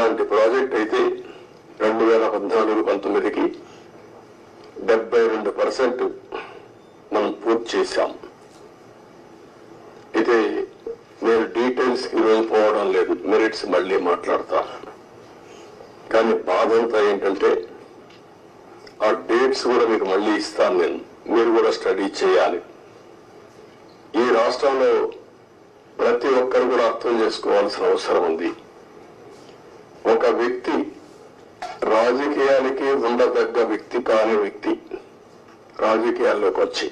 అలాంటి ప్రాజెక్ట్ అయితే 2014-19కి 72% మనం పూర్తి చేశాం. అయితే నేను డీటెయిల్స్ కి ఈరోజు పోవడం లేదు, మెరిట్స్ మళ్ళీ మాట్లాడతాను. కానీ బాధ అంతా ఏంటంటే ఆ డేట్స్ కూడా మీకు మళ్ళీ ఇస్తాను నేను, మీరు కూడా స్టడీ చేయాలి. ఈ రాష్ట్రంలో ప్రతి ఒక్కరు కూడా అర్థం చేసుకోవాల్సిన అవసరం ఉంది. ఒక వ్యక్తి రాజకీయాలకి ఉండదగ్గ వ్యక్తి కాని వ్యక్తి రాజకీయాల్లోకి వచ్చి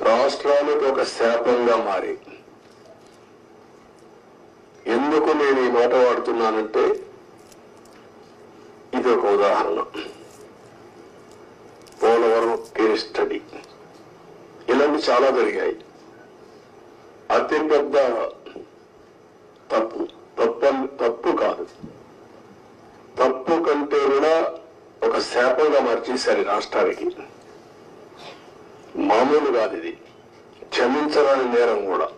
రాష్ట్రానికి ఒక శాపంగా మారి, ఎందుకు నేను ఈ మాట వాడుతున్నానంటే ఇది ఒక ఉదాహరణ. పోలవరం కేస్ స్టడీ ఇలాంటి చాలా జరిగాయి. అతిపెద్ద తప్పు కాదు, తప్పు కంటే కూడా ఒక శాపంగా మార్చేశారు రాష్ట్రానికి. మామూలు కాదు ఇది, క్షమించరాని నేరం కూడా.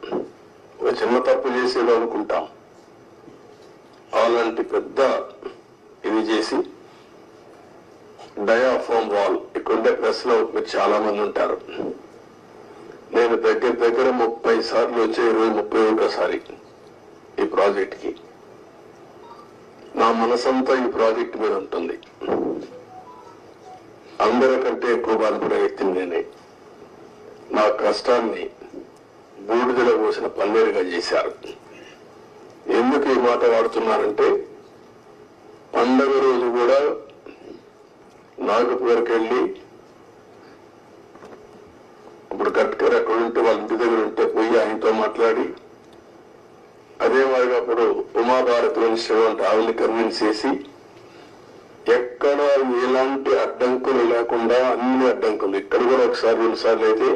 ఒక చిన్న తప్పు చేసేదో అనుకుంటాం, అలాంటి పెద్ద ఇది చేసి డయాఫామ్ వాల్. ఇక్కడుండే ప్రెస్ లో మీరు చాలా మంది ఉంటారు. నేను దగ్గర 30 సార్లు వచ్చే 31సారి ఈ ప్రాజెక్ట్ కి. నా మనసంతా ఈ ప్రాజెక్ట్ మీద ఉంటుంది. అందరికంటే ఎక్కువ బాధపడే వ్యక్తిని నేనే. నా కష్టాన్ని బూడిదలో పోసిన పన్నీరుగా చేశారు. ఎందుకు ఈ మాట వాడుతున్నారంటే పండగ రోజు కూడా నాగపూర్కి వెళ్ళి, ఇప్పుడు గట్కర్ అక్కడ ఉంటే వాళ్ళ ఇంటి దగ్గర ఉంటే పోయి ఆయనతో మాట్లాడి, అదే మాదిరిగా అప్పుడు ఉమాభారత్ మినిస్టర్ అంటే ఆవిడని కన్విన్స్ చేసి ఎక్కడ ఎలాంటి అడ్డంకులు లేకుండా అన్ని అడ్డంకులు, ఇక్కడ కూడా ఒకసారి 2 సార్లు అయితే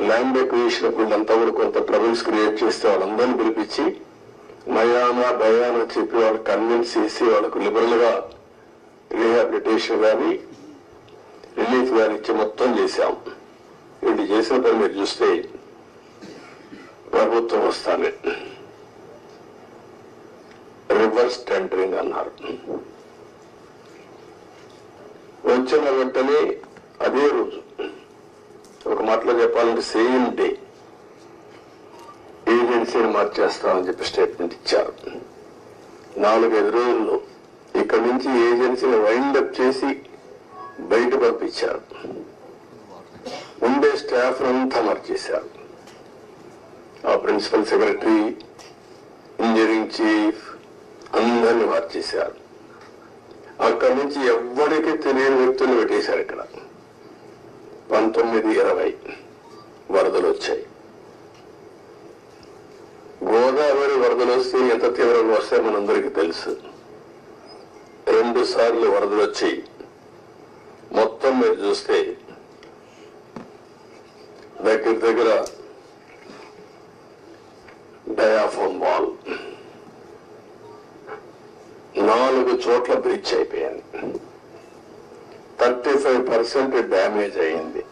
ల్యాండ్ ఎక్విజిషన్ అప్పుడు అంతా కూడా కొంత ట్రబుల్స్ క్రియేట్ చేస్తే వాళ్ళందరినీ పిలిపించి నయానా భయానా చెప్పి వాళ్ళకి కన్విన్స్ చేసి వాళ్ళకు లిబరల్ గా రీహాబిలిటేషన్ కానీ రిలీఫ్ కానీ ఇచ్చి మొత్తం చేశాం. వీళ్ళు చేసిన పని మీరు చూస్తే ప్రభుత్వం వస్తానే రివర్స్ టెండరింగ్ అన్నారు. వచ్చిన వెంటనే అదే రోజు, ఒక మాటలో చెప్పాలంటే సేమ్ డే ఏజెన్సీని మార్చేస్తామని చెప్పి స్టేట్మెంట్ ఇచ్చారు. 4-5 రోజుల్లో ఇక్కడి నుంచి ఏజెన్సీని వైండప్ చేసి బయట పంపించారు. ఉండే స్టాఫ్ అంతా మార్చేశారు. ఆ ప్రిన్సిపల్ సెక్రటరీ, ఇంజనీరింగ్ చీఫ్ అందరినీ మార్చేశారు. అక్కడి నుంచి ఎవ్వరికి తెలియని వ్యక్తులు పెట్టేశారు. ఇక్కడ 19-20 వరదలు వచ్చాయి. గోదావరి వరదలు వస్తే ఎంత తీవ్రంగా వస్తాయో మనందరికీ తెలుసు. 2 సార్లు వరదలు వచ్చి మొత్తం మీరు చూస్తే దగ్గర డయాఫామ్ వాల్ 4 చోట్ల బ్రీచ్ అయిపోయాయి. 35% డ్యామేజ్ అయింది.